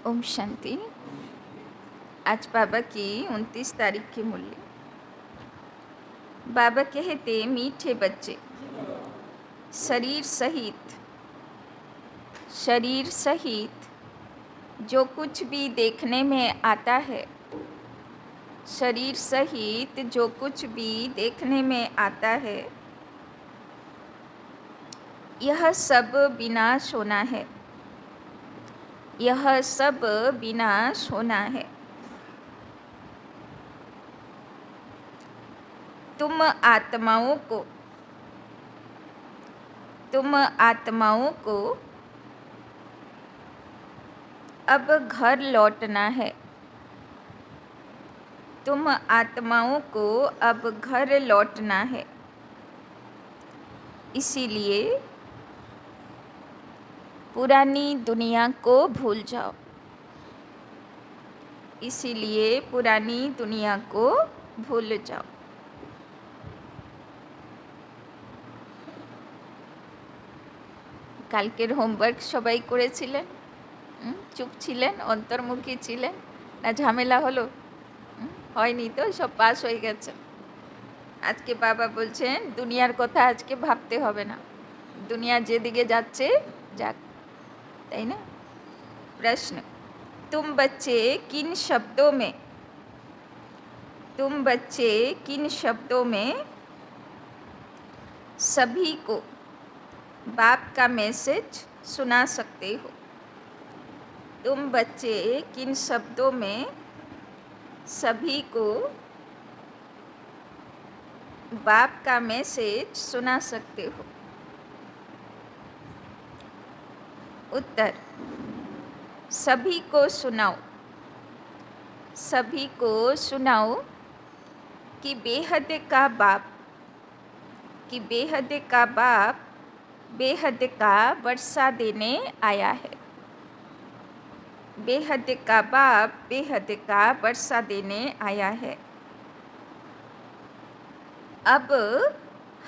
ओम शांति। आज बाबा की 29 तारीख की मूल्य। बाबा कहते मीठे बच्चे, शरीर सहित जो कुछ भी देखने में आता है, शरीर सहित जो कुछ भी देखने में आता है, यह सब विनाश होना है। यह सब विनाश होना है। तुम आत्माओं को अब घर लौटना है। तुम आत्माओं को अब घर लौटना है। इसीलिए पुरानी दुनिया को भूल जाओ। इसीलिए पुरानी दुनिया को भूल जाओ। কালকের হোমওয়ার্ক সবাই করেছিলেন? চুপ ছিলেন, অন্তর্মুখী ছিলেন, না ঝামেলা হলো? হয়নি তো, সব পাস হয়ে গেছে। আজকে বাবা বলছেন দুনিয়ার কথা আজকে ভাবতে হবে না, দুনিয়া যেদিকে যাচ্ছে যাক, তাই না? प्रश्न, तुम बच्चे किन शब्दों में सभी को बाप का मैसेज सुना सकते हो? तुम बच्चे किन शब्दों में सभी को बाप का मैसेज सुना सकते हो? उत्तर, सभी को सुनाओ कि बेहद का बाप बेहद का वर्षा देने आया है। बेहद का बाप बेहद का वर्षा देने आया है। अब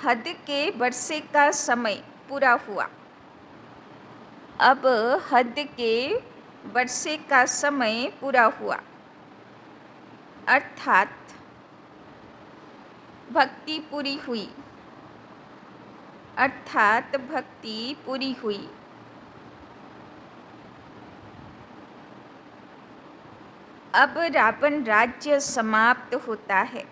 हद के वर्षे का समय पूरा हुआ। अब हद के वर्षे का समय पूरा हुआ, अर्थात भक्ति पूरी हुई। अब रावण राज्य समाप्त होता है।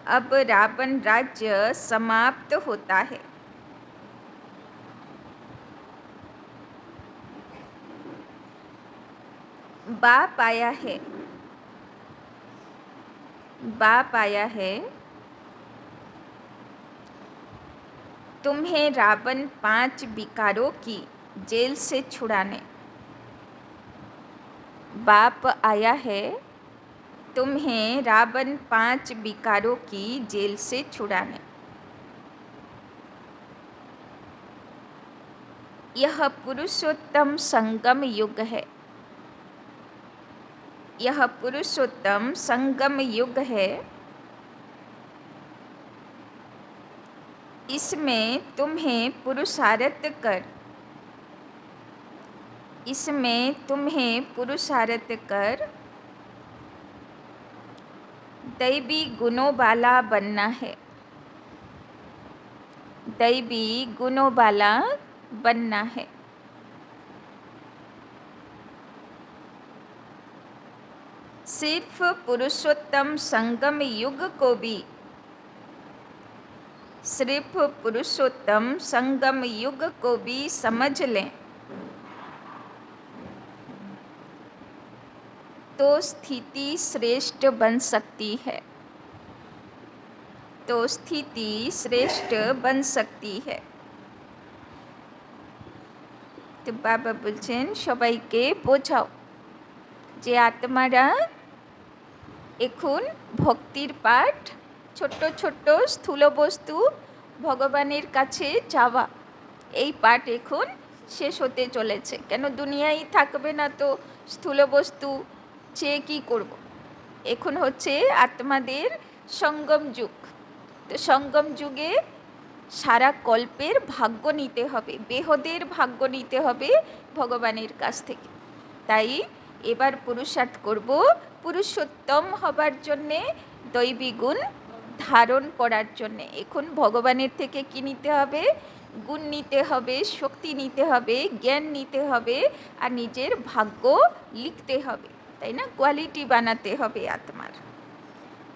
अब रावण राज्य समाप्त होता है। बाप आया है तुम्हें रावण 5 विकारों की जेल से छुड़ाने। बाप आया है तुम्हें रावण 5 विकारों की जेल से छुड़ाने। यह पुरुषोत्तम संगम युग है। यह पुरुषोत्तम संगम युग है। इसमें तुम्हें पुरुषार्थ कर दैवी गुणों वाला बनना है। दैवी गुणों वाला बनना है। सिर्फ पुरुषोत्तम संगम युग को भी समझ लें तो स्थिति श्रेष्ठ बन सकती है। तो बाबा বলছেন সবাইকে বোঝাও যে আত্মারা এখন ভক্তির পাঠ, ছোট্ট ছোট্ট স্থূল বস্তু ভগবানের কাছে যাওয়া, এই পাঠ এখন শেষ হতে চলেছে। কেন দুনিয়ায় থাকবে না তো স্থূল বস্তু চেয়ে কী করব? এখন হচ্ছে আত্মাদের সঙ্গম যুগ। তো সঙ্গম যুগে সারা কল্পের ভাগ্য নিতে হবে, বেহদের ভাগ্য নিতে হবে ভগবানের কাছ থেকে। তাই এবার পুরুষার্থ করব পুরুষোত্তম হবার জন্যে, দৈবী গুণ ধারণ করার জন্যে। এখন ভগবানের থেকে কি নিতে হবে? গুণ নিতে হবে, শক্তি নিতে হবে, জ্ঞান নিতে হবে, আর নিজের ভাগ্য লিখতে হবে, তাই না? কোয়ালিটি বানাতে হবে আত্মার।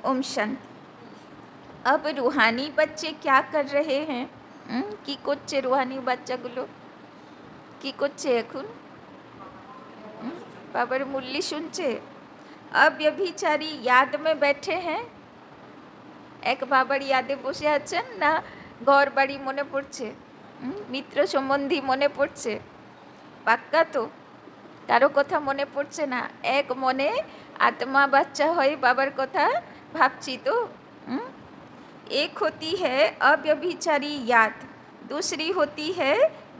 ओम शांति। अब रूहानी बच्चे क्या कर रहे हैं? কি করছে রুহানি বাচ্চাগুলো? কি করছে এখন? বাবার মুরলি শুনছে। अव्यभिचारी याद में बैठे हैं। এক বাবার ইয়াদে বসে আছেন, না ঘর বাড়ি মনে পড়ছে, মিত্র সম্বন্ধী মনে পড়ছে? পাক্কা তো? কারো কথা মনে পড়ছে না? এক মনে আত্মা বাচ্চা হয়ে বাবার কথা ভাবছি তো। एक होती है अव्यभिचारी याद, दूसरी होती है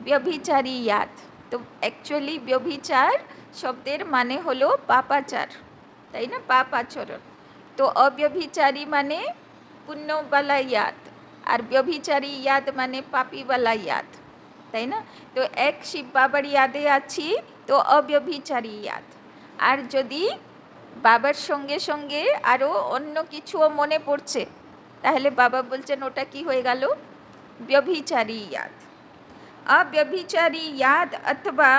व्यभिचारी याद। तो एक्चुअली व्यभिचार शब्देर माने हलो पापाचार, ताई ना, पाप आचरण। तो अव्यभिचारी माने पुण्य वाला याद, और व्यभिचारी याद माने पापी वाला याद, ताई ना। तो एक शिव बाबार यादे आछि तो अव्यभिचारी याद, और यदि बाबार संगे संगे आरो अन्य किछुओ मने पड़छे ताहले बाबा बोलছেন ওটা কি হয়ে গেল? व्यभिचारी याद। अव्यभिचारी याद अथवा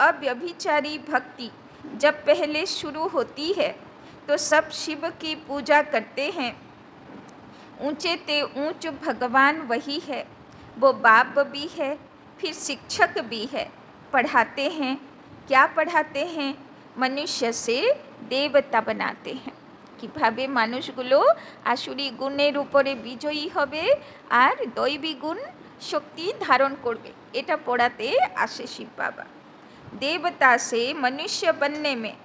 अव्यभिचारी भक्ति जब पहले शुरू होती है तो सब शिव की पूजा करते हैं। ऊंचे ते ऊंच भगवान वही है, वो बाप भी है, फिर शिक्षक भी है। पढ़ाते हैं, क्या पढ़ाते हैं? मनुष्य से देवता बनाते हैं। কীভাবে মানুষগুলো আসুরি গুণের উপরে বিজয়ী হবে আর দৈবী গুণ শক্তি ধারণ করবে, এটা পড়াতে আসে শিব বাবা। देवता से मनुष्य बनने में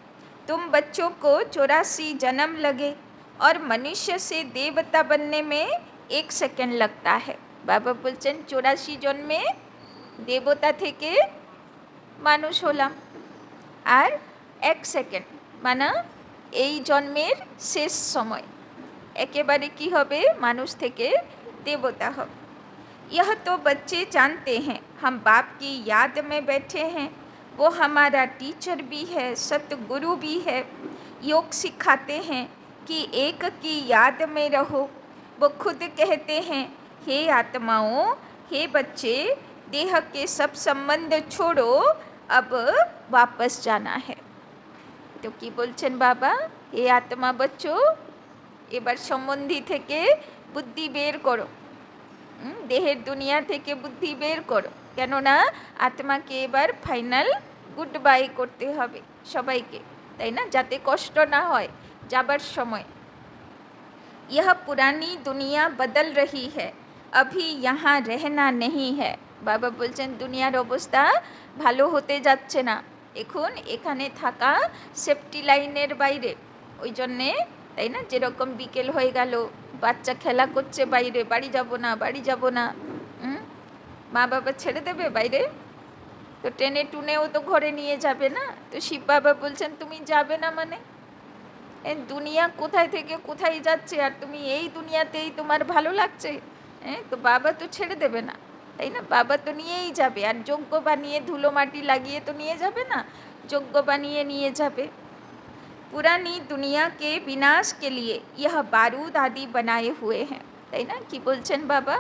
तुम बच्चों को 84 जन्म लगे और मनुष्य से देवता बनने में 1 सेकंड लगता है। बाबा बोलছেন 84 जन्मे देवता থেকে মানুষ হলাম, আর 1 সেকেন্ড মানে এই জন্মের শেষ সময় একেবারে কি হবে? মানুষ থেকে দেবতা হবে। यह तो बच्चे जानते हैं, हम बाप की याद में बैठे हैं, वो हमारा टीचर भी है, सतगुरु भी है। योग सिखाते हैं कि एक की याद में रहो। वो खुद कहते हैं, हे आत्माओं, हे बच्चे, देह के सब संबंध छोड़ो, अब वापस जाना है। तो কি বলছেন বাবা? হে আত্মা বাচ্চো, এবার সম্বন্ধী থেকে বুদ্ধি বের করো, দেহের দুনিয়া থেকে বুদ্ধি বের করো, কেননা আত্মাকে এবার ফাইনাল গুড বাই করতে হবে সবাইকে, তাই না, যাতে কষ্ট না হয় যাবার সময়। यह पुरानी दुनिया बदल रही है, अभी यहाँ रहना नहीं है। বাবা বলছেন দুনিয়ার অবস্থা ভালো হতে যাচ্ছে না, এখন এখানে থাকা সেফটি লাইনের বাইরে। ওই জন্যে, তাই না, যেরকম বিকেল হয়ে গেল, বাচ্চা খেলা করছে বাইরে, বাড়ি যাব না, বাড়ি যাব না, মা বাবা ছেড়ে দেবে বাইরে? তো টেনে টুনেও তো ঘরে নিয়ে যাবে না। তো শিব বাবা বলছেন তুমি যাবে না মানে দুনিয়া কোথায় থেকে কোথায় যাচ্ছে, আর তুমি এই দুনিয়াতেই তোমার ভালো লাগছে? তো বাবা তো ছেড়ে দেবে না, তাই না, বাবা তো নিয়েই যাবে, আর যোগ্য বানিয়ে ধুলো মাটি লাগিয়ে তো নিয়ে যাবে না, যোগ্য বানিয়ে নিয়ে যাবে। पुरानी दुनिया के विनाश के लिए यह बारूद आदि बनाए हुए हैं, তাই না? কি বলছেন বাবা?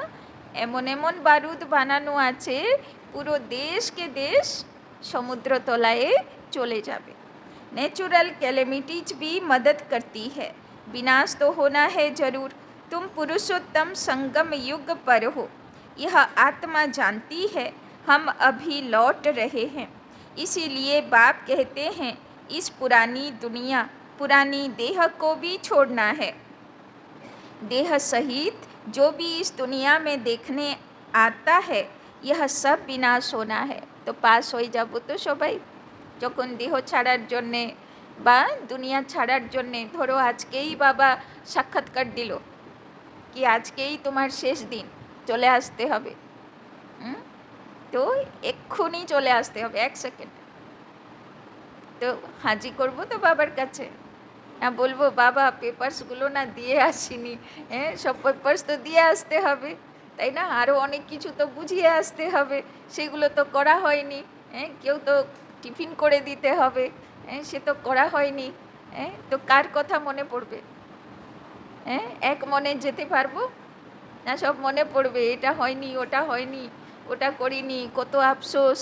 এমন এমন বারুদ বানানো আছে, পুরো দেশকে দেশ সমুদ্র তলায় চলে যাবে। नेचुरल कैलेमिटीज भी मदद करती है, विनाश तो होना है जरूर। तुम पुरुषोत्तम संगम युग पर हो, यह आत्मा जानती है, हम अभी लौट रहे हैं। इसीलिए बाप कहते हैं इस पुरानी दुनिया, पुरानी देह को भी छोड़ना है। देह सहित जो भी इस दुनिया में देखने आता है, यह सब विनाश होना है। तो पास हो যাব তো সবাই, যখন দেহ ছাড়ার জন্যে বা দুনিয়া ছাড়ার জন্যে, ধরো আজকেই বাবা সাক্ষাৎকার দিল কি আজকেই তোমার শেষ দিন, চলে আসতে হবে। তো এক্ষুনি চলে আসতে হবে, 1 সেকেন্ড। তো হাজি করবো তো বাবার কাছে, না বলবো বাবা পেপারসগুলো না দিয়ে আসিনি, সব পেপারস তো দিয়ে আসতে হবে, তাই না? আরও অনেক কিছু তো বুঝিয়ে আসতে হবে, সেগুলো তো করা হয়নি। কেউ তো টিফিন করে দিতে হবে, সে তো করা হয়নি। তো কার কথা মনে পড়বে? এক মনে যেতে পারবো না? সব মনে পড়বে, এটা হয়নি, ওটা হয়নি, ওটা করিনি, কত আফসোস।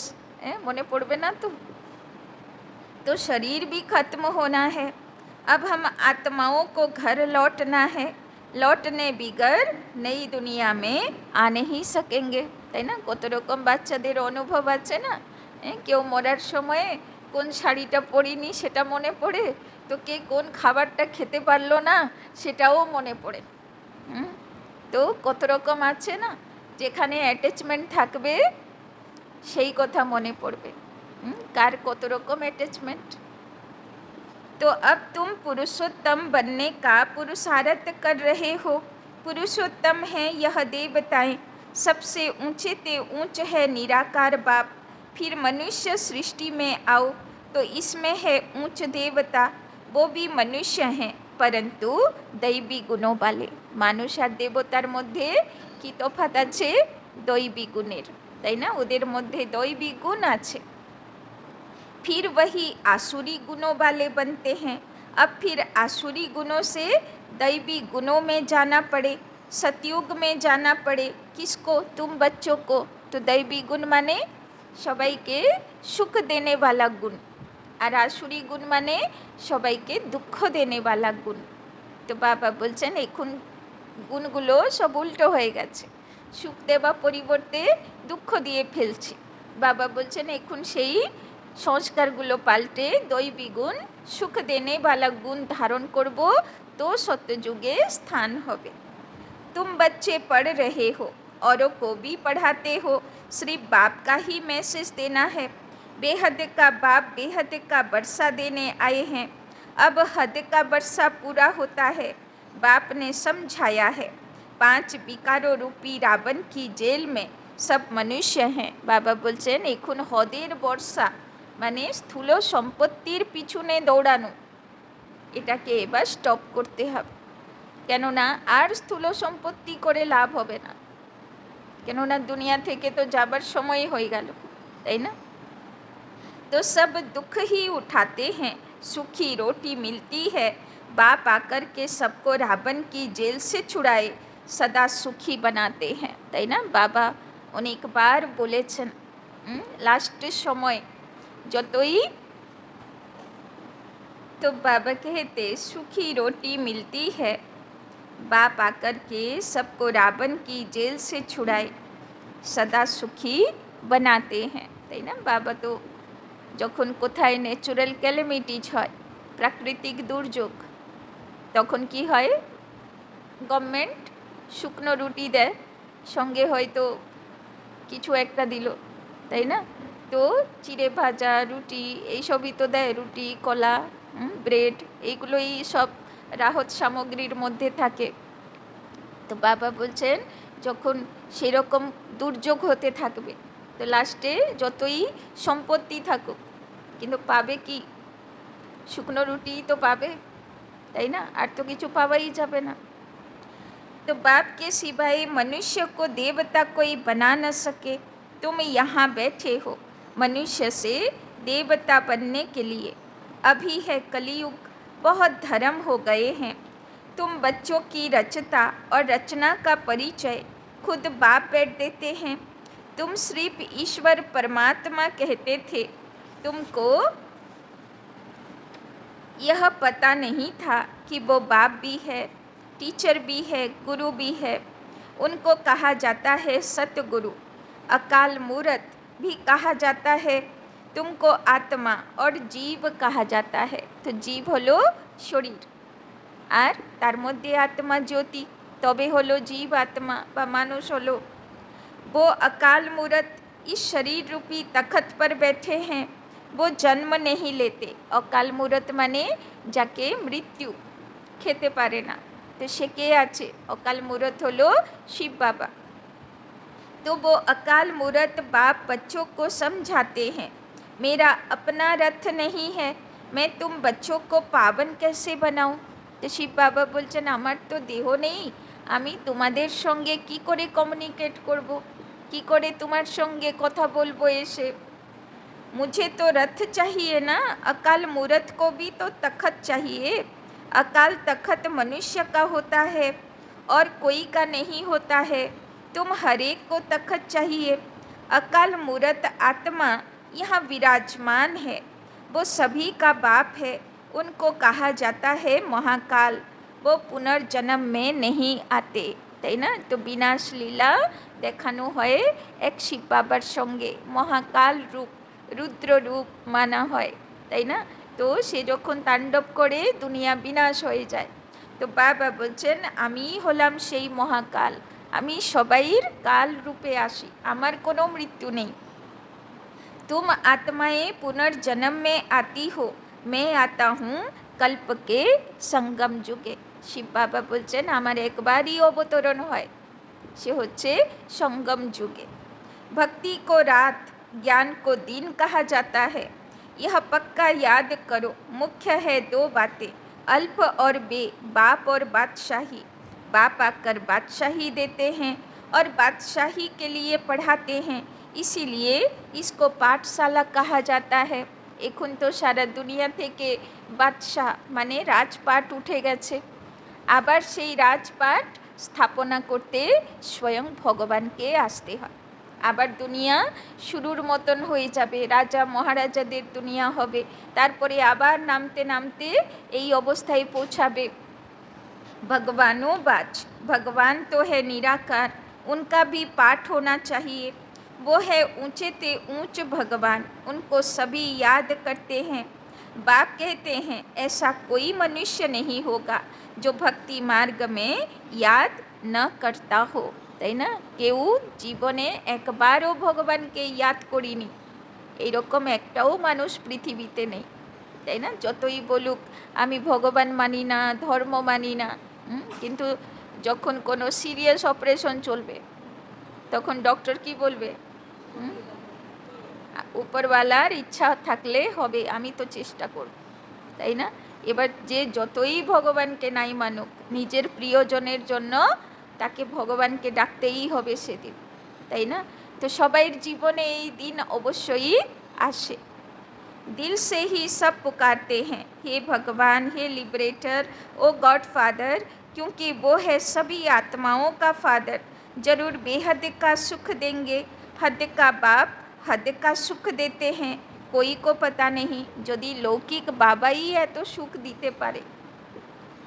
মনে পড়বে না তো? तो शरीर भी खत्म होना है, अब हम आत्माओं को घर लौटना है, লটনে বিগর নেই দুনিয়া মে আনে হি সকেঙ্গে। তাই না? কত রকম বাচ্চাদের অনুভব আছে না? কেউ মরার সময়ে কোন শাড়িটা পরিনি সেটা মনে পড়ে, তো কে কোন খাবারটা খেতে পারলো না সেটাও মনে পড়ে। তো কত রকম আছে না, যেখানে অ্যাটাচমেন্ট থাকবে সেই কথা মনে পড়বে। कार কত রকম অ্যাটাচমেंट। तो अब तुम पुरुषोत्तम बनने का पुरुषार्थ कर रहे हो। पुरुषोत्तम है यह देवताएं, सबसे ऊंचे ते ऊंच है निराकार बाप। फिर मनुष्य सृष्टि में आओ तो इसमें है ऊंच देवता, वो भी मनुष्य हैं परंतु दैवी गुणों वाले। মানুষ আর দেবতার মধ্যে কি তফাৎ আছে? দৈবী গুণের, তাই না? ওদের মধ্যে দৈবী গুণ আছে। फिर वही आसुरी गुणों वाले बनते हैं। अब फिर आसुरी गुणों से दैवी गुणों में जाना पड़े, सतयुग में जाना पड़े। किसको? तुम बच्चों को। तो दैवी गुण माने সবাইকে সুখ देने वाला गुण, আর আসুরি গুণ মানে সবাইকে দুঃখ देने वाला गुण। তো বাবা বলছেন এখন গুণগুলো সব উল্টো হয়ে গেছে, সুখ দেওয়া পরিবর্তে দুঃখ দিয়ে ফেলছে। বাবা বলছেন এখন সেই সংস্কারগুলো পাল্টে দৈবী গুণ সুখ देने वाला गुण धारण করব, तो सत्ययुगे स्थान হবে। तुम बच्चे पढ़ रहे हो, औरों को भी पढ़ाते हो, सिर्फ बाप का ही मैसेज देना है। बेहद का बाप बेहद का वर्षा देने आए हैं। अब हद का वर्षा पूरा होता है। बाप ने समझाया है 5 विकारों रूपी रावण की जेल में सब मनुष्य हैं। बाबा বলছেন এখন হদের বর্ষা মানে স্থূল সম্পত্তির পিছনে দৌড়ানো, এটাকে এবার স্টপ করতে হবে। কেননা আর স্থূল সম্পত্তি করে লাভ হবে না, কেননা দুনিয়া থেকে তো যাবার সময় হয়ে গেল, তাই না? तो सब दुख ही उठाते हैं, सूखी रोटी मिलती है। बाप आकर के सबको रावण की जेल से छुड़ाए, सदा सुखी बनाते हैं। তাই না? বাবা অনেকবার বলেছেন লাস্টের সময় যতই, तो बाबा कहते सूखी रोटी मिलती है, बाप आकर के सबको रावण की जेल से छुड़ाए, सदा सुखी बनाते हैं। তাই না? বাবা তো যখন কোথায় ন্যাচুরাল ক্যালামিটিজ হয়, প্রাকৃতিক দুর্যোগ, তখন কি হয়? গভর্নমেন্ট শুকনো রুটি দেয়, সঙ্গে হয়তো কিছু একটা দিল, তাই না? তো চিড়ে ভাজা রুটি এইসবই তো দেয়, রুটি কলা ব্রেড এইগুলোই সব রাহত সামগ্রীর মধ্যে থাকে। তো বাবা বলছেন যখন সেরকম দুর্যোগ হতে থাকবে, তো লাস্টে যতই সম্পত্তি থাকুক কিন্তু পাবে কি? শুকনো রুটিই তো পাবে, তাই না? আর তো কিছু পাওয়াই যাবে না। तो बाप के सिवाय मनुष्य को देवता कोई बना न सके। तुम यहाँ बैठे हो मनुष्य से देवता बनने के लिए। अभी है कलयुग, बहुत धर्म हो गए हैं। तुम बच्चों की रचता और रचना का परिचय खुद बाप बैठ देते हैं। तुम सिर्फ ईश्वर परमात्मा कहते थे, तुमको यह पता नहीं था कि वो बाप भी है, टीचर भी है, गुरु भी है। उनको कहा जाता है सतगुरु, अकाल मूर्त भी कहा जाता है। तुमको आत्मा और जीव कहा जाता है। तो जीव हलो शरीर और तार मध्य आत्मा ज्योति, तबे हलो जीव आत्मा बा मानुष हलो। वो अकाल मूर्त इस शरीर रूपी तखत पर बैठे हैं, वो जन्म नहीं लेते। अकाल मूर्त माने जाके मृत्यु खेते पारे ना, तो से के आछे? अकाल मूर्त हलो शिव बाबा। तो वो अकाल मूर्त बाप बच्चों को समझाते हैं, मेरा अपना रथ नहीं है, मैं तुम बच्चों को पावन कैसे बनाऊं? तो शिव बाबा बोलছেন আমার তো দেহ নেই, আমি তোমাদের সঙ্গে কি করে কমিউনিকেট করব, কি করে তোমার সঙ্গে কথা বলবো এসে। मुझे तो रथ चाहिए ना, अकाल मूरत को भी तो तखत चाहिए। अकाल तखत मनुष्य का होता है और कोई का नहीं होता है। तुम हरेक को तखत चाहिए। अकाल मूरत आत्मा यहाँ विराजमान है, वो सभी का बाप है। उनको कहा जाता है महाकाल। वो पुनर्जन्म में नहीं आते, তাই না? তো বিনাশ লীলা দেখানো হয় এক শিব বাবার সঙ্গে, মহাকাল রূপ, রুদ্র রূপ মানা হয়, তাই না? তো সে যখন তাণ্ডব করে দুনিয়া বিনাশ হয়ে যায়। তো বাবা বলছেন আমি হলাম সেই মহাকাল, আমি সবাইয়ের কাল রূপে আসি, আমার কোনো মৃত্যু নেই। तुम आत्माएं पुनर्जन्म में आती हो, मैं आता हूँ कल्प के संगम जुगे। শিব বাবা বলছেন আমার একবারই অবতরণ হয়, সে হচ্ছে संगम जुगे। भक्ति को रात, ज्ञान को दिन कहा जाता है। यह पक्का याद करो, मुख्य है दो बातें, अल्प और बे, बाप और बादशाही। बाप आकर बादशाही देते हैं और बादशाही के लिए पढ़ाते हैं, इसीलिए इसको पाठशाला कहा जाता है। এখন তো সারা দুনিয়া থেকে বাদশাহ মানে রাজপাট উঠে গেছে, আবার সেই রাজপাট স্থাপনা করতে স্বয়ং ভগবানকে আসতে হয়। আবার দুনিয়া শুরুর মতন হয়ে যাবে, রাজা মহারাজাদের দুনিয়া হবে, তারপরে আবার নামতে নামতে এই অবস্থায় পৌঁছাবে। भगवानों बाज, भगवान तो है निराकार, उनका भी पाठ होना चाहिए। वो है ऊंचे ते ऊंच भगवान, उनको सभी याद करते हैं। बाप कहते हैं ऐसा कोई मनुष्य नहीं होगा जो भक्ति मार्ग में याद न करता हो, তাই না? কেউ জীবনে একবারও ভগবানকে ইয়াদ করিনি, এইরকম একটাও মানুষ পৃথিবীতে নেই, তাই না? যতই বলুক আমি ভগবান মানি না, ধর্ম মানি না, কিন্তু যখন কোনো সিরিয়াস অপারেশন চলবে তখন ডক্টর কি বলবে? উপরওয়ালার ইচ্ছা থাকলে হবে, আমি তো চেষ্টা করব, তাই না? এবার যে যতই ভগবানকে নাই মানুক, নিজের প্রিয়জনের জন্য তাকে ভগবানকে ডাকতেই হবে সেদিন, তাই না? তো সবাইয়ের জীবনে এই দিন অবশ্যই আসে। दिल से ही सब पुकारते हैं, हे भगवान, हे लिबरेटर, ओ गॉड फादर, क्योंकि वो है सभी आत्माओं का फादर। जरूर बेहद का सुख देंगे, हद का बाप हद का सुख देते हैं, कोई को पता नहीं। यदि लौकिक बाबाई এত সুখ দিতে পারে,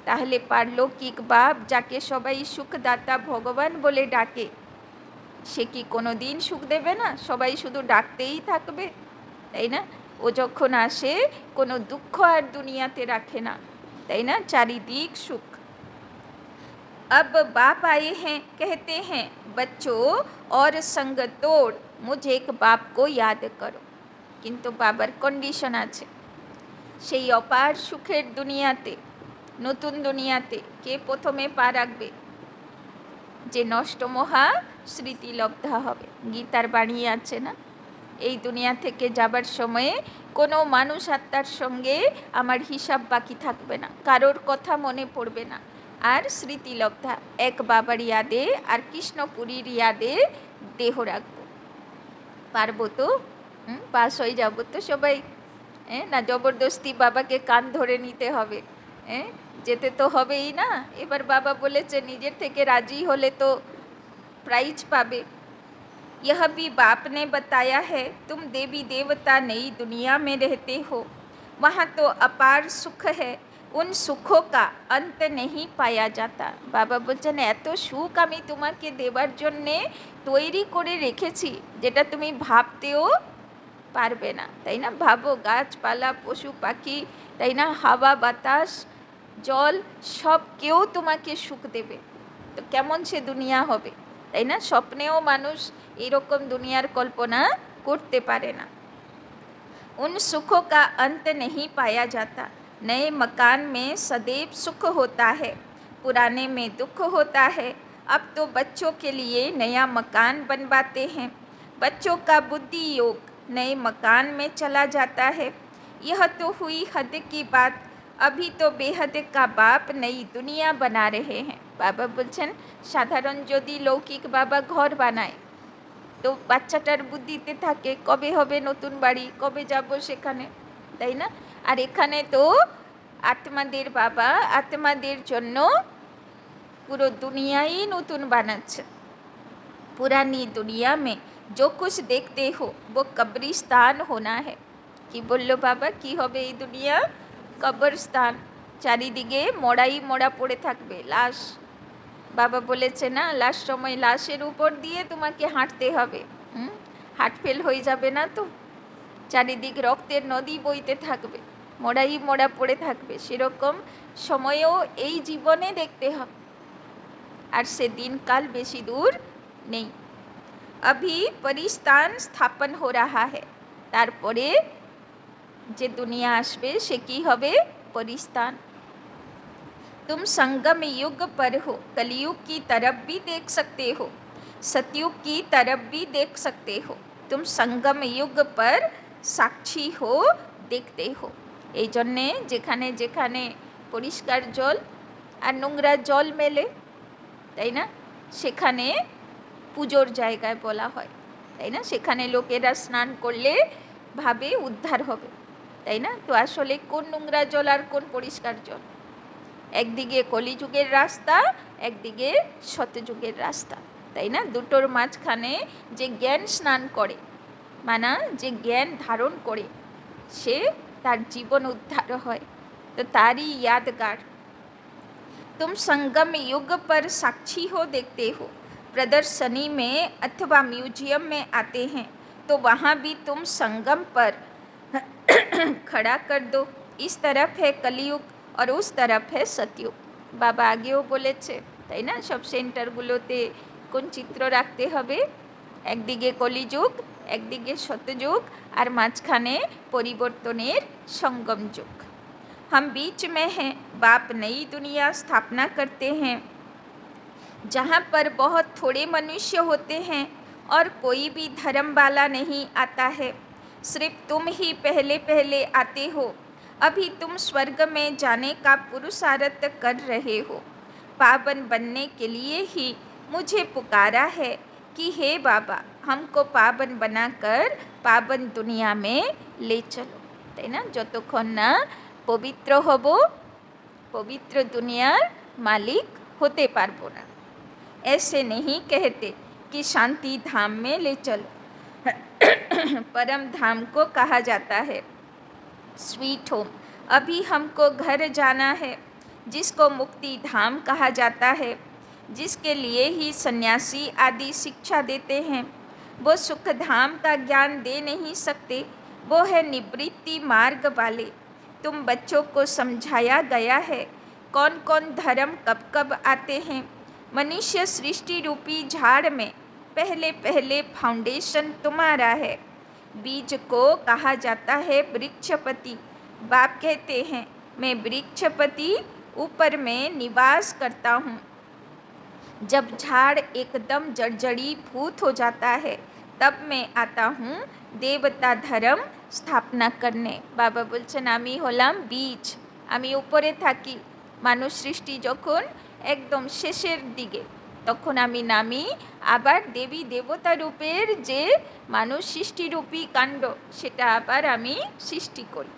তাহলে পারলৌকিক বাপ যাকে সবাই সুখদাতা ভগবান বলে ডাকে, সে কি কোনো দিন সুখ দেবে না? সবাই শুধু ডাকতেই থাকবে, তাই না? ও যখন আসে কোনো দুঃখ আর দুনিয়াতে রাখে না, তাই না? চারিদিক সুখ। अब बाप आए हैं, कहते हैं बच्चों और संग तोड़, मुझे एक बाप को याद करो। কিন্তু বাবার কন্ডিশন আছে, সেই অপার সুখের দুনিয়াতে, নতুন দুনিয়াতে কে প্রথমে পা রাখবে? যে নষ্ট মহা স্মৃতিলব্ধা হবে। গীতার বাণী আছে না, এই দুনিয়া থেকে যাবার সময়ে কোনো মানুষ আত্মার সঙ্গে আমার হিসাব বাকি থাকবে না, কারোর কথা মনে পড়বে না, আর স্মৃতিলব্ধা এক বাবার ইয়াদে আর কৃষ্ণপুরীর ইয়াদে দেহ রাখবো। পারবো তো? পাস হয়ে যাবো তো সবাই? না জবরদস্তি বাবাকে কান ধরে নিতে হবে? যেতে তো হবেই না। এবার বাবা বলেছে নিজের থেকে রাজি হলে তো প্রাইজ পাবে। यह भी बाप ने बताया है, तुम देवी देवता नई दुनिया में रहते हो, वहाँ तो अपार सुख है, उन सुखों का अंत नहीं पाया जाता। বাবা বলছেন এত সুখ আমি তোমাকে দেবার জন্যে তৈরি করে রেখেছি যেটা তুমি ভাবতেও পারবে না, তাই না? ভাবো গাছপালা পশু পাখি, তাই না, হাওয়া বাতাস জল সব কেউ তোমাকে সুখ দেবে, তো কেমন সে দুনিয়া হবে, তাই না? স্বপ্নেও মানুষ এরকম দুনিয়ার কল্পনা করতে পারে না। उन सुखों का अंत नहीं पाया जाता, नए मकान में सदैव सुख होता है, पुराने में दुख होता है। अब तो बच्चों के लिए नया मकान बनवाते हैं, बच्चों का बुद्धि योग नए मकान में चला जाता है। यह तो हुई हद की बात, अभी तो बेहद का बाप नई दुनिया बना रहे हैं। बाबा बोलছেন সাধারণ যদি লৌকিক বাবা ঘর বানায় তো বাচ্চাটার বুদ্ধিতে থাকে কবে হবে নতুন বাড়ি, কবে যাব সেখানে, তাই না? আর এখানে তো আত্মাদের বাবা আত্মাদের জন্য পুরো দুনিয়াই নতুন বানাচ্ছে। पुरानी दुनिया में जो कुछ देखते हो वो कब्रिस्तान होना है। कि बोलो बाबा की होबे এই দুনিয়া? কবরস্থান। চারিদিকে মড়াই মড়া পড়ে থাকবে লাশ। বাবা বলেছে না, লাশ সময় লাশের উপর দিয়ে তোমাকে হাঁটতে হবে। হার্ট ফেল হয়ে যাবে না তো? চারিদিক রক্তের নদী বইতে থাকবে, মড়াই মড়া পড়ে থাকবে। সেরকম সময়ও এই জীবনে দেখতে হবে। আর সে দিনকাল বেশি দূর নেই। अभी परिस्तान स्थापन हो रहा है। তারপরে যে দুনিয়া আসবে সে কি হবে? परिस्तान। तुम संगम युग पर हो, कलयुग की तरफ भी देख सकते हो, सतयुग की तरफ भी देख सकते हो। तुम संगम युग पर साक्षी हो, देखते हो। এই জন্যে যেখানে যেখানে পরিষ্কার জল আর নোংরা জল মেলে, তাই না, সেখানে পুজোর জায়গায় বলা হয়, তাই না? সেখানে লোকেরা স্নান করলে ভাবে উদ্ধার হবে, তাই না? তো আসলে কোন নোংরা জল আর কোন পরিষ্কার জল? একদিকে কলিযুগের রাস্তা, একদিকে সত্যযুগের রাস্তা, তাই না? দুটোর মাঝখানে যে জ্ঞান স্নান করে, মানা যে জ্ঞান ধারণ করে, সে তার জীবন উদ্ধার হয়। তো তারই यादगार। तुम संगम युग पर साक्षी हो, देखते हो। प्रदर्शनी में अथवा म्यूजियम में आते हैं तो वहाँ भी तुम संगम पर खड़ा कर दो। इस तरफ है कलयुग और उस तरफ है सतयुग। বাবা আগেও বলেছে, তাই না, সব সেন্টারগুলোতে কোন চিত্র রাখতে হবে? একদিকে কলিযুগ, একদিকে সত্যযুগ, আর মাঝখানে পরিবর্তনের সঙ্গম যুগ। हम बीच में हैं। बाप नई दुनिया स्थापना करते हैं जहाँ पर बहुत थोड़े मनुष्य होते हैं और कोई भी धर्म वाला नहीं आता है। सिर्फ तुम ही पहले पहले आते हो। अभी तुम स्वर्ग में जाने का पुरुषार्थ कर रहे हो। पावन बनने के लिए ही मुझे पुकारा है कि हे बाबा, हमको पावन बनाकर पावन दुनिया में ले चलो, তাই না? যতক্ষণ না পবিত্র হব, পবিত্র দুনিয়ার মালিক হতে পারবো না। ऐसे नहीं कहते कि शांति धाम में ले चलो। परम धाम को कहा जाता है स्वीट होम। अभी हमको घर जाना है, जिसको मुक्ति धाम कहा जाता है, जिसके लिए ही सन्यासी आदि शिक्षा देते हैं। वो सुख धाम का ज्ञान दे नहीं सकते, वो है निवृत्ति मार्ग वाले। तुम बच्चों को समझाया गया है कौन कौन धर्म कब कब आते हैं। मनुष्य सृष्टि रूपी झाड़ में पहले पहले फाउंडेशन तुम्हारा है। बीज को कहा जाता है वृक्षपति। बाप कहते हैं मैं वृक्षपति ऊपर में निवास करता हूँ। जब झाड़ एकदम जर्जरी भूत हो जाता है तब मैं आता हूँ देवता धर्म स्थापना करने। बाबा बोलছেন আমি হলাম বীজ, আমি উপরে থাকি। মানুষ সৃষ্টি যখন একদম শেষের দিকে, তখন আমি নামি আবার দেবী দেবতা রূপের যে মানুষ সৃষ্টিরূপী কাণ্ড, সেটা আবার আমি সৃষ্টি করি।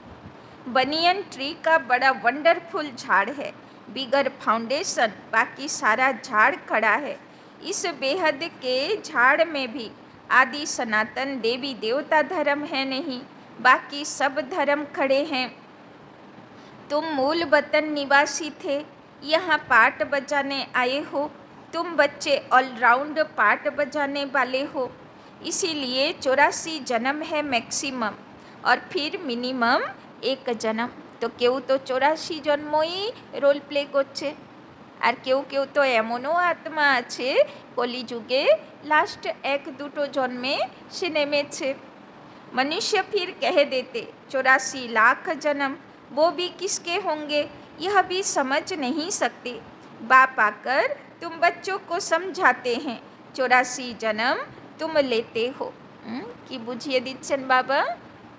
बनियन ट्री का बड़ा वंडरफुल झाड़ है। बिगर फाउंडेशन बाकी सारा झाड़ खड़ा है। इस बेहद के झाड़ में भी आदि सनातन देवी देवता धर्म है नहीं, बाकी सब धर्म खड़े हैं। तुम मूल वतन निवासी थे, यहाँ पाट बजाने आए हो। तुम बच्चे ऑलराउंड पाट बजाने वाले हो। इसीलिए 84 जन्म है मैक्सिमम और फिर मिनिमम एक जन्म। तो কেউ তো 84 জন্মই রোল প্লে করছে, আর কেউ কেউ তো এমনও আত্মা আছে কলিযুগে লাস্ট 1-2 জন্মে সে নেমেছে। मनुष्य फिर कह देते 84 लाख जन्म, वो भी किसके होंगे यह भी समझ नहीं सकते। बाप आकर तुम बच्चों को समझाते हैं 84 जन्म तुम लेते हो। कि বুঝিয়ে দিচ্ছেন বাবা,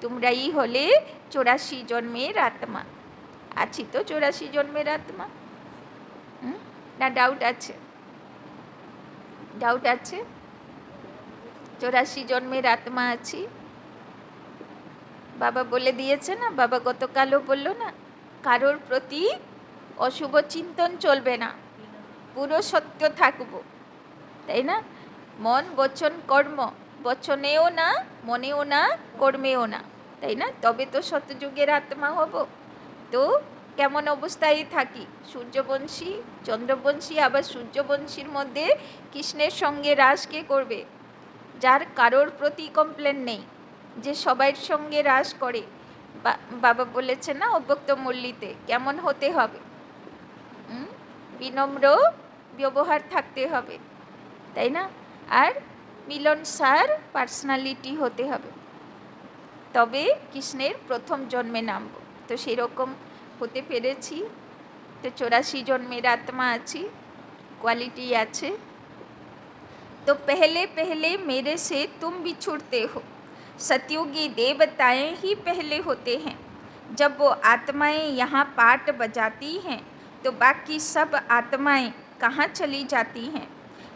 তোমরাই হলে 84 জন্মের আত্মা। আছি তো 84 জন্মের আত্মা। না ডাউট আছে? ডাউট আছে? 84 জন্মের আত্মা আছি। বাবা বলে দিয়েছে না, বাবা গতকালও বলল না, কারোর প্রতি অশুভ চিন্তন চলবে না, পুরো সত্য থাকবো, তাই না? মন বচন কর্ম, বচনেও না, মনেও না, কর্মেও না, তাই না? তবে তো সত্যযুগের আত্মা হব। তো কেমন অবস্থায় থাকি? সূর্যবংশী, চন্দ্রবংশী, আবার সূর্যবংশীর মধ্যে কৃষ্ণের সঙ্গে রাস কে করবে? যার কারোর প্রতি কমপ্লেন নেই, যে সবার সঙ্গে রাস করে। বাবা বলেছে না অব্যক্ত মুরলিতে, কেমন হতে হবে? বিনম্র ব্যবহার থাকতে হবে, তাই না? আর মিলনসার পার্সোনালিটি হতে হবে, তবে কৃষ্ণের প্রথম জন্মে নামব। তো সেরকম হতে পেরেছি। তো 84 জন্মের আত্মা আছি, क्वालिटी আছে। तो पहले पहले मेरे से तुम बिछुड़ते हो। सतयुगी देवताएं ही पहले होते हैं। जब वो आत्माएं यहाँ पाट बजाती हैं तो बाकी सब आत्माएं कहाँ चली जाती हैं?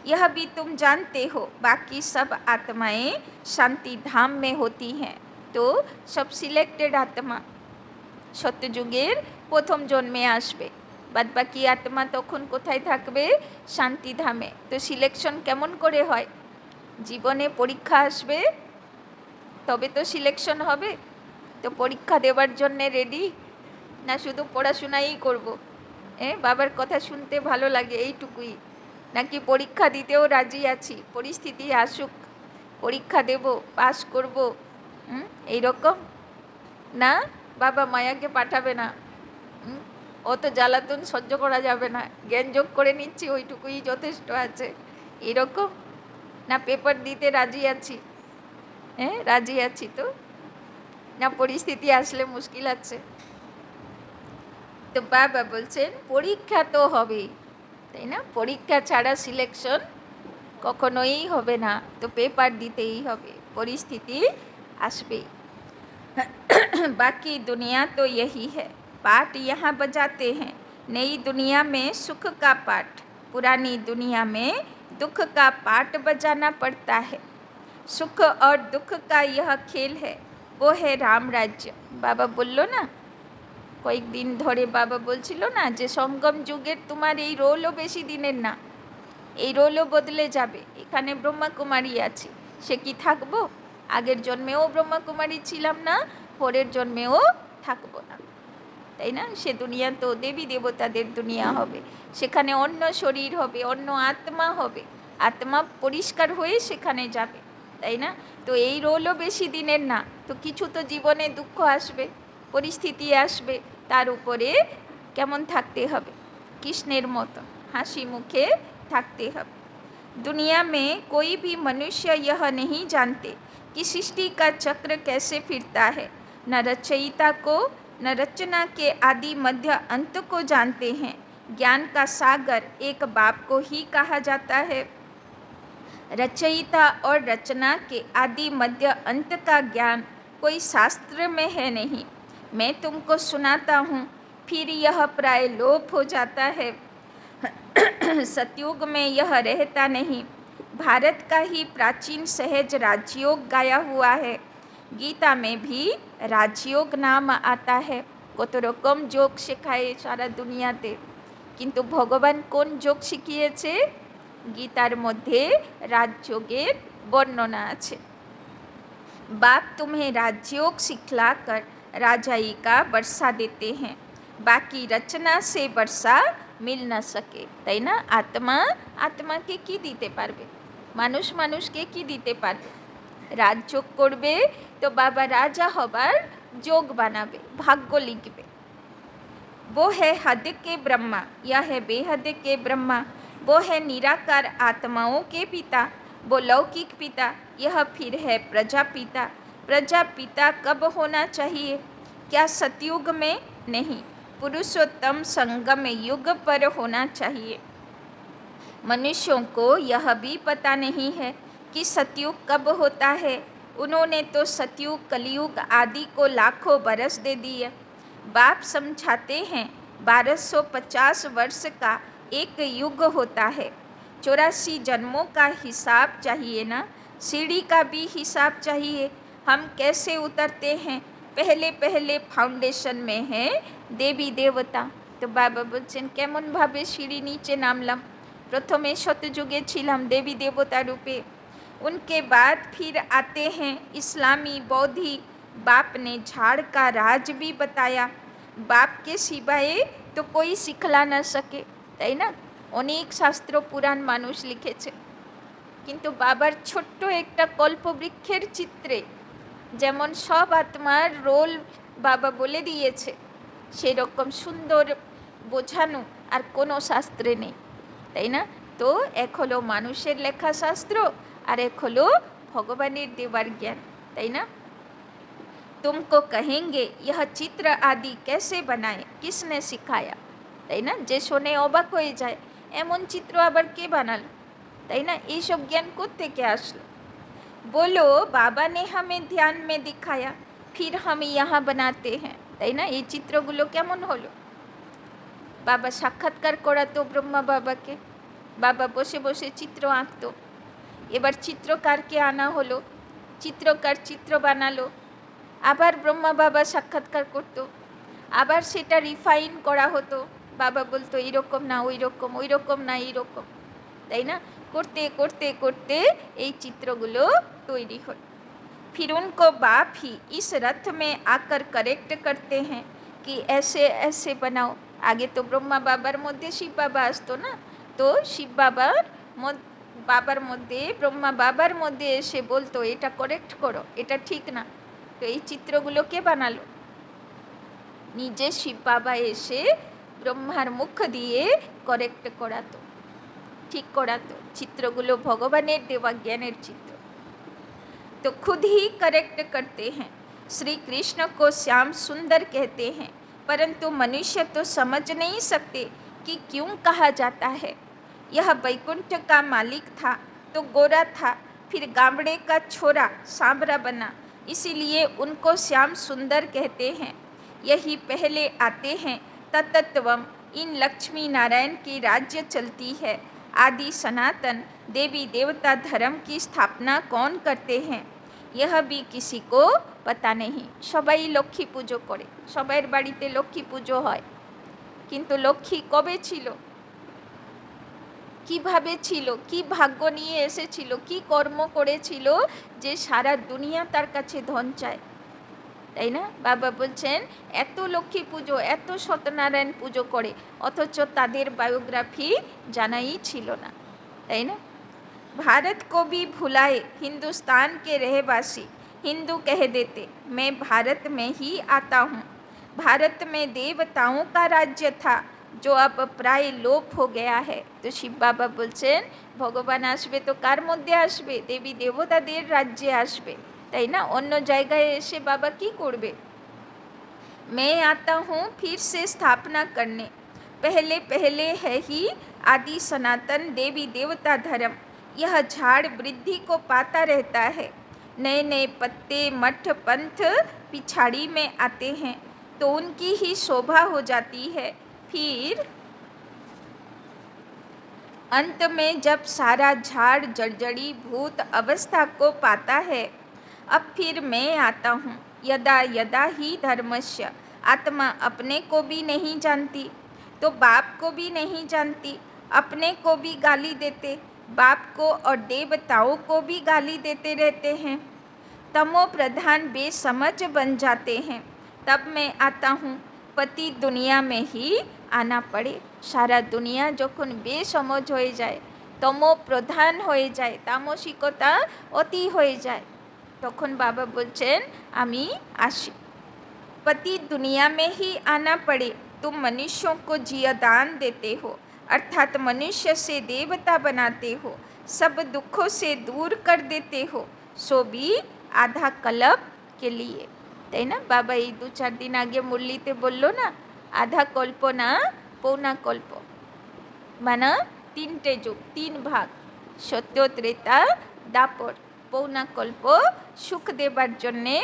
यह भी तुम जानते हो, बाकी सब आत्माएं शांति धाम में होती हैं। तो सब सिलेक्टेड आत्मा সত্যযুগের প্রথম জন্মে আসবে, বাদ বাকি আত্মা তখন কোথায় থাকবে? শান্তিধামে। তো সিলেকশন কেমন করে হয়? জীবনে পরীক্ষা আসবে, তবে তো সিলেকশন হবে। তো পরীক্ষা দেওয়ার জন্যে রেডি, না শুধু পড়াশোনাই করব? বাবার কথা শুনতে ভালো লাগে এইটুকুই, নাকি পরীক্ষা দিতেও রাজি আছি, পরিস্থিতি আসুক পরীক্ষা দেব, পাস করব, এইরকম না? বাবা মায়াকে পাঠাবে না, অত জ্বালাতন সহ্য করা যাবে না, জ্ঞান যোগ করে নিচ্ছি ওইটুকুই যথেষ্ট আছে, এরকম না? পেপার দিতে রাজি আছি, রাজি আছি তো, না পরিস্থিতি আসলে মুশকিল আছে? তো বাবা বলছেন পরীক্ষা তো হবেই, তাই না? পরীক্ষা ছাড়া সিলেকশন কখনোই হবে না। তো পেপার দিতেই হবে, পরিস্থিতি আসবেই। बाकी दुनिया तो यही है, पाठ यहाँ बजाते हैं। नई दुनिया में सुख का पाठ, पुरानी दुनिया में दुख का पाठ बजाना पड़ता है। सुख और दुख का यह खेल है, वो है राम राज्य। बाबा बोलो ना, কয়েকদিন ধরে বাবা বলছিল না যে সঙ্গম যুগের তোমার এই রোলও বেশি দিনের না, এই রোলও বদলে যাবে। এখানে ব্রহ্মাকুমারী আছে, সে কি থাকবো? আগের জন্মেও ব্রহ্মাকুমারী ছিলাম না, পরের জন্মেও থাকবো না, তাই না? সে দুনিয়া তো দেবী দেবতাদের দুনিয়া হবে, সেখানে অন্য শরীর হবে, অন্য আত্মা হবে, আত্মা পরিষ্কার হয়ে সেখানে যাবে, তাই না? তো এই রোলও বেশি দিনের না। তো কিছু তো জীবনে দুঃখ আসবে, পরিস্থিতি আসবে, তার উপরে কেমন থাকতে হবে? কৃষ্ণের মতো হাসি মুখে থাকতে হবে। दुनिया में कोई भी मनुष्य यह नहीं जानते कि सृष्टि का चक्र कैसे फिरता है। न रचयिता को, न रचना के आदि मध्य अंत को जानते हैं। ज्ञान का सागर एक बाप को ही कहा जाता है। रचयिता और रचना के आदि मध्य अंत का ज्ञान कोई शास्त्र में है नहीं। मैं तुमको सुनाता हूँ, फिर यह प्राय लोप हो जाता है। सतयुग में यह रहता नहीं। भारत का ही प्राचीन सहज राजयोग गाया हुआ है। गीता में भी राजयोग नाम आता है। কত রকম যোগ শেখায় সারা দুনিয়াতে, কিন্তু ভগবান কোন যোগ শিখিয়েছে? গীতার মধ্যে রাজযোগের বর্ণনা আছে। बाप तुम्हें राजयोग सिखलाकर राजाई का वर्षा देते हैं, बाकी रचना से वर्षा মিল না সকে, তাই না? আত্মা আত্মাকে কি দিতে পারবে? মানুষ মানুষকে কি দিতে পারবে? রাজযোগ করবে তো বাবা রাজা হবার যোগ বানাবে, ভাগ্য লিখবে। वो है हद के ब्रह्मा, यह है बेहद के ब्रह्मा। वो है निराकार आत्माओं के पिता, वो लौकिक पिता, यह फिर है प्रजापिता। प्रजापिता कब होना चाहिए? क्या सतयुग में? नहीं, पुरुषोत्तम संगम युग पर होना चाहिए। मनुष्यों को यह भी पता नहीं है कि सतयुग कब होता है। उन्होंने तो सतयुग कलयुग आदि को लाखों बरस दे दिए। बाप समझाते हैं 1250 वर्ष का एक युग होता है। 84 जन्मों का हिसाब चाहिए ना, सीढ़ी का भी हिसाब चाहिए। हम कैसे उतरते हैं? पहले पहले फाउंडेशन में है देवी देवता। तो बाबा বলছেন কেমনভাবে सीढ़ी नीचे नामलाम। प्रथमे शतयुगे छिलाम देवी देवता रूपे, उनके बाद फिर आते हैं इस्लामी बौद्धि। बाप ने झाड़ का राज भी बताया। बाप के सिवाय तो कोई सिखला न सके, তাই না? অনেক শাস্ত্র পুরাণ মানুষ লিখেছে, কিন্তু বাবার ছোট্ট একটা কল্পবৃক্ষের চিত্রে যেমন সব আত্মার রোল বাবা বলে দিয়েছে, সেরকম সুন্দর বোঝানো আর কোনো শাস্ত্রে নেই, তাই না? তো এক হলো মানুষের লেখা শাস্ত্র আর এক হলো ভগবানের দেওয়ার জ্ঞান, তাই না? तुमको कहेंगे यह चित्र आदि कैसे बनाए, किसने सिखाया, তাই না? যে শোনে অবাক হয়ে যায়, এমন চিত্র আবার কে বানালো, তাই না? এইসব জ্ঞান কোত্থেকে আসলো? बोलो बाबा ने हमें ध्यान में दिखाया, फिर हम यहाँ बनाते हैं, তাই না? এই চিত্রগুলো কেমন হলো? বাবা সাক্ষাৎকার করাতো ব্রহ্মা বাবাকে, বাবা বসে বসে চিত্র আঁকতো। এবার চিত্রকারকে আনা হলো, চিত্রকার চিত্র বানালো, আবার ব্রহ্মা বাবা সাক্ষাৎকার করতো, আবার সেটা রিফাইন করা হতো। বাবা বলতো এইরকম না ওই রকম, ওই রকম না এইরকম, তাই না? করতে করতে করতে এই চিত্রগুলো তৈরি হল। फिर उनको बाप ही इस रथ में आकर करेक्ट करते हैं कि ऐसे ऐसे बनाओ। आगे तो ब्रह्मा बाबार मध्य शिव बाबा আসতো না, তো শিব বাবার মধ্যে ব্রহ্মা বাবার মধ্যে এসে বলতো এটা করেক্ট করো, এটা ঠিক না। তো এই চিত্রগুলো কে বানালো? নিজে শিব বাবা এসে ব্রহ্মার মুখ দিয়ে করেক্ট করাতো, ঠিক করাতো। চিত্রগুলো ভগবানের দেওয়া জ্ঞানের চিত্র। तो खुद ही करेक्ट करते हैं। श्री कृष्ण को श्याम सुंदर कहते हैं, परंतु मनुष्य तो समझ नहीं सकते कि क्यों कहा जाता है। यह वैकुंठ का मालिक था तो गोरा था, फिर गामड़े का छोरा सांवरा बना, इसीलिए उनको श्याम सुंदर कहते हैं। यही पहले आते हैं तत्त्वम। इन लक्ष्मी नारायण की राज्य चलती है। आदि सनातन देवी देवता धर्म की स्थापना कौन करते हैं, यह भी किसी को पता नहीं। সবাই লক্ষ্মী পুজো করে, সবার বাড়িতে লক্ষ্মী পুজো হয়, কিন্তু লক্ষ্মী কবে ছিল, কিভাবে ছিল, কি ভাগ্য নিয়ে এসেছিল, কি কর্ম করেছিল যে সারা দুনিয়া তার কাছে ধন চায়, তাই না? বাবা বলছেন এত লক্ষ্মী পুজো, এত সত্যনারায়ণ পুজো করে, অথচ তাদের বায়োগ্রাফি জানাই ছিল না, তাই না? भारत को भी भुलाए हिंदुस्तान के रहवासी हिंदू कह देते, मैं भारत में ही आता हूँ। भारत में देवताओं का राज्य था जो अब प्राय लोप हो गया है। तो शिव बाबा বলছেন ভগবান আসবে তো কার মধ্যে আসবে? দেবী দেবতাদের রাজ্যে আসবে, তাই না? অন্য জায়গায় এসে বাবা কি করবে? मैं आता हूँ फिर से स्थापना करने, पहले पहले है ही आदि सनातन देवी देवता धर्म। यह झाड़ वृद्धि को पाता रहता है। नए नए पत्ते मठ पंथ पिछाड़ी में आते हैं तो उनकी ही शोभा हो जाती है। फिर अंत में जब सारा झाड़ जर्जरी भूत अवस्था को पाता है, अब फिर मैं आता हूँ। यदा यदा ही धर्मस्य, आत्मा अपने को भी नहीं जानती तो बाप को भी नहीं जानती, अपने को भी गाली देते, बाप को और देवताओं को भी गाली देते रहते हैं। तमो प्रधान बेसमझ बन जाते हैं। तब मैं आता हूँ, पति दुनिया में ही आना पड़े। सारा दुनिया যখন বেসমঝ হয়ে যায়, তমো প্রধান হয়ে যায়, তামসিকতা অতি হয়ে যায়, তখন বাবা বলছেন আমি আসি। पति दुनिया में ही आना पड़े, तुम मनुष्यों को जियादान देते हो, अर्थात मनुष्य से देवता बनाते हो, सब दुखों से दूर कर देते हो, सो भी आधा कल्प के लिए, তাই না? বাবা এই 2-4 দিন আগে মুরলিতে বলল না, আধা কল্প না পৌনা কল্প, মানে 3টে যুগ, 3 ভাগ, সত্য ত্রেতা দাপর, পৌনা কল্প সুখ দেবার জন্যে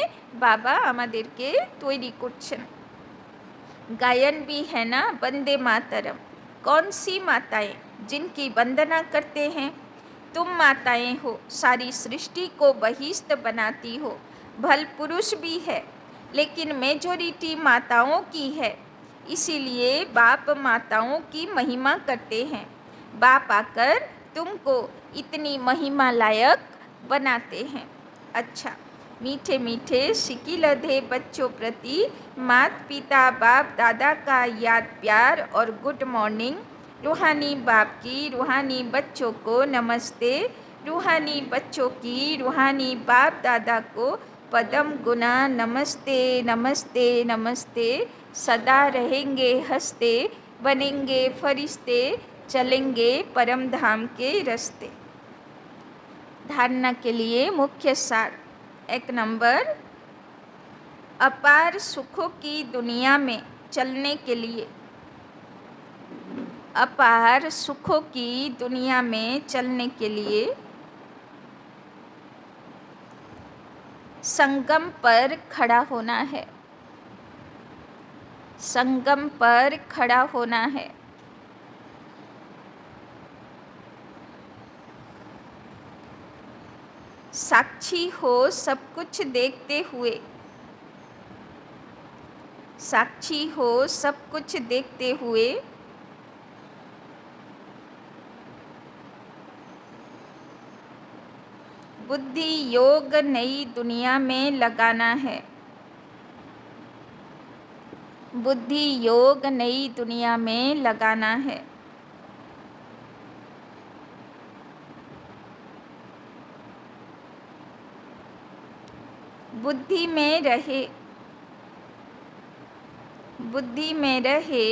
বাবা আমাদেরকে তৈরি করছেন। गायन भी है ना, वंदे मातरम। कौन सी माताएं जिनकी वंदना करते हैं? तुम माताएं हो, सारी सृष्टि को बहिष्ठ बनाती हो। भल पुरुष भी है, लेकिन मेजॉरिटी माताओं की है। इसीलिए बाप माताओं की महिमा करते हैं। बाप आकर तुमको इतनी महिमा लायक बनाते हैं। अच्छा, मीठे मीठे शिकिलधे बच्चों प्रति माता पिता बाप दादा का याद प्यार और गुड मॉर्निंग। रूहानी बाप की रूहानी बच्चों को नमस्ते। रूहानी बच्चों की रूहानी बाप दादा को पदम गुना नमस्ते नमस्ते नमस्ते। सदा रहेंगे हंसते, बनेंगे फरिश्ते, चलेंगे परम धाम के रास्ते। धारणा के लिए मुख्य सार। 1 नंबर, अपार सुखों की दुनिया में चलने के लिए, अपार सुखों की दुनिया में चलने के लिए संगम पर खड़ा होना है। संगम पर खड़ा होना है। साक्षी हो सब कुछ देखते हुए, साक्षी हो सब कुछ देखते हुए बुद्धि योग नई दुनिया में लगाना है। बुद्धि योग नई दुनिया में लगाना है। बुद्धि में रहे, बुद्धि में रहे।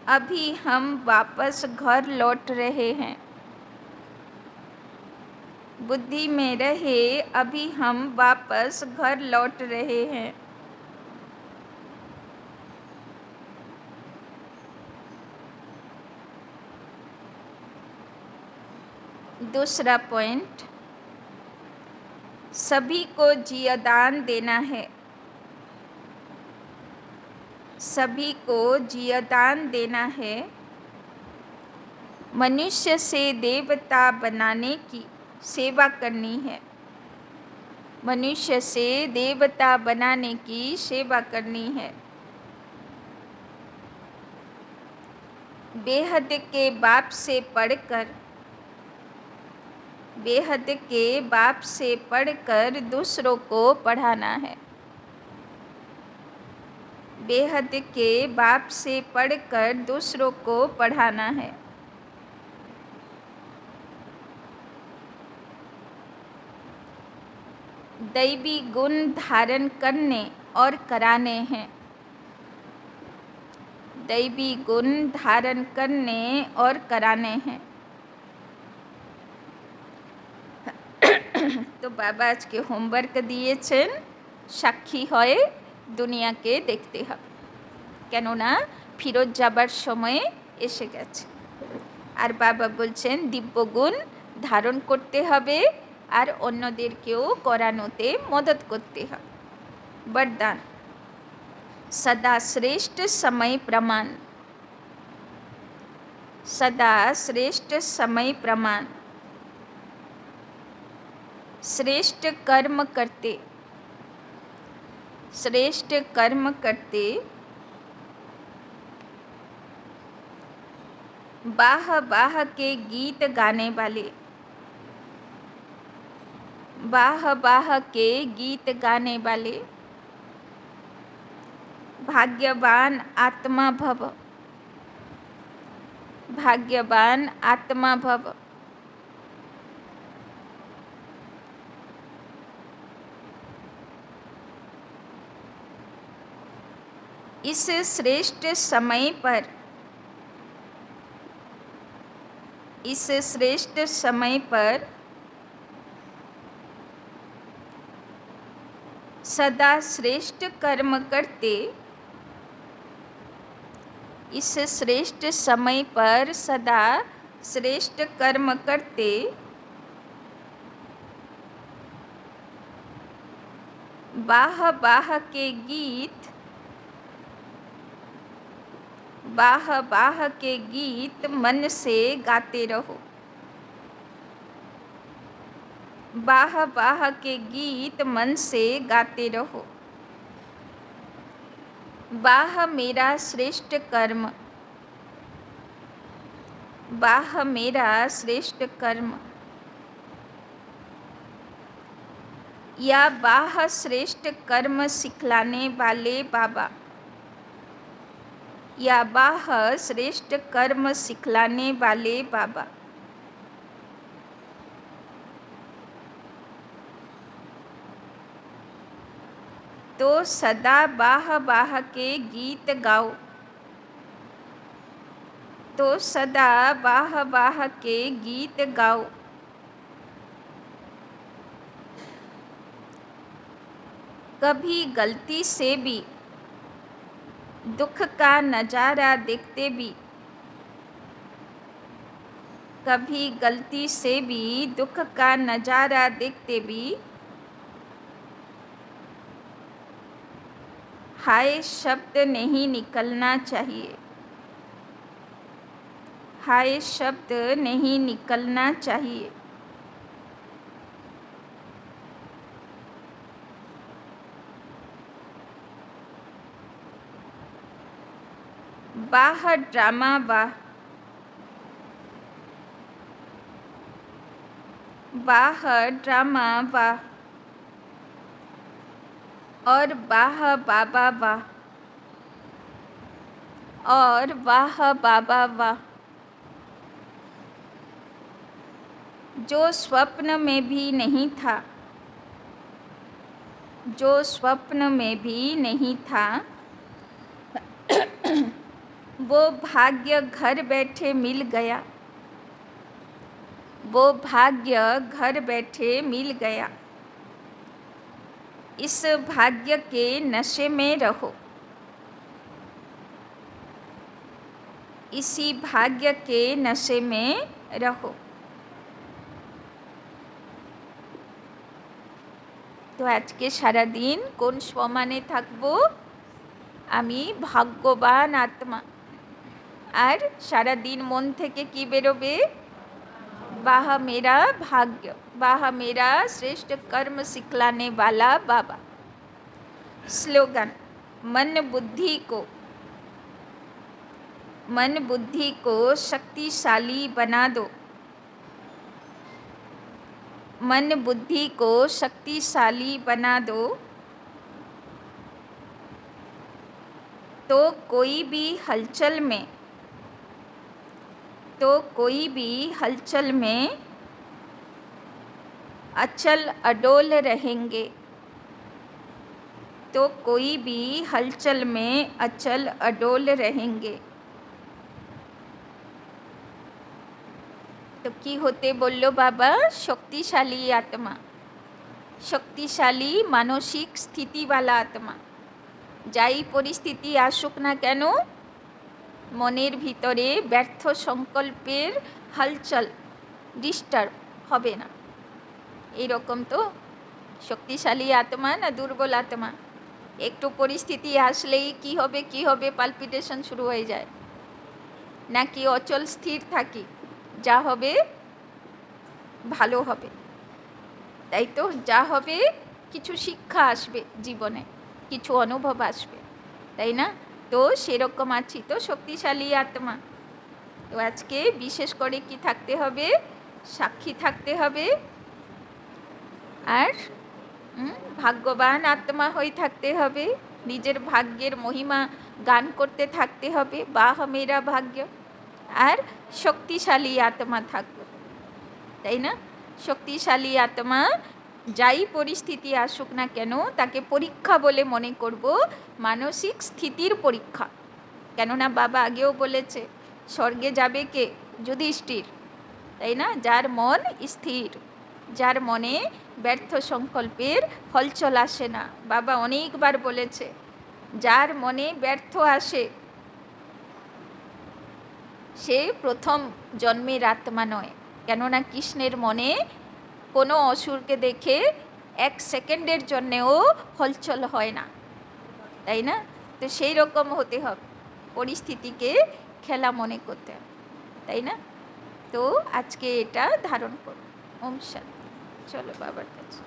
अभी हम वापस घर लौट रहे हैं। बुद्धि में रहे, अभी हम वापस घर लौट रहे हैं। दूसरा पॉइंट, सभी को जियादान देना है। सभी को जियादान देना है। मनुष्य से देवता बनाने की सेवा करनी है। मनुष्य से देवता बनाने की सेवा करनी है। बेहद के बाप से पढ़कर, बेहद के बाप से पढ़कर दूसरों को पढ़ाना है। बेहद के बाप से पढ़कर दूसरों को पढ़ाना है। दैवी गुण धारण करने और कराने हैं। दैवी गुण धारण करने और कराने हैं। तो बाबा आज के होमवर्क दिएছেন, সাক্ষী হয়ে দুনিয়াকে দেখতে হবে, কেননা ফিরত যাবার সময়ে এসে গেছে। আর বাবা বলছেন দিব্যগুণ ধারণ করতে হবে আর অন্যদেরকেও করানোতে মদত করতে হবে। वरदान, सदा श्रेष्ठ समय प्रमाण। सदा श्रेष्ठ समय प्रमाण। श्रेष्ठ कर्म करते, श्रेष्ठ कर्म करते, बाह बाह के गीत गाने वाले, बाह बाह के गीत गाने वाले, भाग्यवान आत्मा भव, भाग्यवान आत्मा भव। इस श्रेष्ठ समय पर, इस श्रेष्ठ समय पर सदा श्रेष्ठ कर्म करते, इस श्रेष्ठ समय पर सदा श्रेष्ठ कर्म करते, बाह बाह के गीत बाह बाह के गीत मन से गाते रहो। बाह बाह के गीत मन से गाते रहो। बाह मेरा श्रेष्ठ कर्म, बाह मेरा श्रेष्ठ कर्म। या बाह श्रेष्ठ कर्म सिखलाने वाले बाबा, या बाह श्रेष्ठ कर्म सिखलाने वाले बाबा। तो सदा बाह बाह के गीत गाओ, तो सदा बाह बाह के गीत गाओ। कभी गलती से भी दुख का नज़ारा देखते भी, कभी गलती से भी दुख का नज़ारा देखते भी हाय शब्द नहीं निकलना चाहिए, हाय शब्द नहीं निकलना चाहिए। बाह ड्रामा वाह, बाह ड्रामा वाह, और बाह बाबा वाह, और वाह बाबा वाह। जो स्वप्न में भी नहीं था, जो स्वप्न में भी नहीं था, वो भाग्य घर बैठे मिल गया, वो भाग्य घर बैठे मिल गया। इस भाग्य के नशे में रहो, इसी भाग्य के नशे में रहो। तो आज के सारा दिन कोन सम्माने थाकबो? आमी भाग्यवान आत्मा। और सारा दिन मन थेके कि बेरोबे? बाह मेरा भाग्य, बाह मेरा श्रेष्ठ कर्म सिखलाने वाला बाबा। स्लोगन, मन बुद्धि को शक्तिशाली बना दो, मन बुद्धि को शक्तिशाली बना दो। तो कोई भी हलचल में, तो कोई भी हलचल में अचल अडोल रहेंगे, तो कोई भी हलचल में अचल अडोल रहेंगे। तो की होते बोलो बाबा? शक्तिशाली आत्मा, शक्तिशाली मानसिक स्थिति वाला आत्मा। যাই পরিস্থিতি আসুক না কেন মনের ভিতরে ব্যর্থ সংকল্পের হালচল ডিস্টার্ব হবে না। এইরকম তো শক্তিশালী আত্মা না দুর্বল আত্মা? একটু পরিস্থিতি আসলেই কি হবে পালপিটেশন শুরু হয়ে যায়, নাকি অচল স্থির থাকি যা হবে ভালো হবে? তাই তো, যা হবে কিছু শিক্ষা আসবে জীবনে, কিছু অনুভব আসবে, তাই না? তো সেরকম আছি তো শক্তিশালী আত্মা। তো আজকে বিশেষ করে কি থাকতে হবে? সাক্ষী থাকতে হবে, আর ভাগ্যবান আত্মা হয়ে থাকতে হবে। নিজের ভাগ্যের মহিমা গান করতে থাকতে হবে, বাহ মেরা ভাগ্য। আর শক্তিশালী আত্মা থাকবে, তাই না? শক্তিশালী আত্মা যাই পরিস্থিতি আসুক না কেন তাকে পরীক্ষা বলে মনে করব, মানসিক স্থিতির পরীক্ষা। কেননা বাবা আগেও বলেছে স্বর্গে যাবে কে? যুধিষ্ঠির, তাই না? যার মন স্থির, যার মনে ব্যর্থ সংকল্পের হলচল আসে না। বাবা অনেকবার বলেছে যার মনে ব্যর্থ আসে সে প্রথম জন্মের আত্মা নয়। কেননা কৃষ্ণের মনে কোনো অসুরকে দেখে 1 সেকেন্ডের জন্যেও হলচল হয় না, তাই না? তো সেই রকম হতে হবে। পরিস্থিতিকে খেলা মনে করতে হবে, তাই না? তো আজকে এটা ধারণ করো। ওম শান্তি। চলো বাবার কাছে।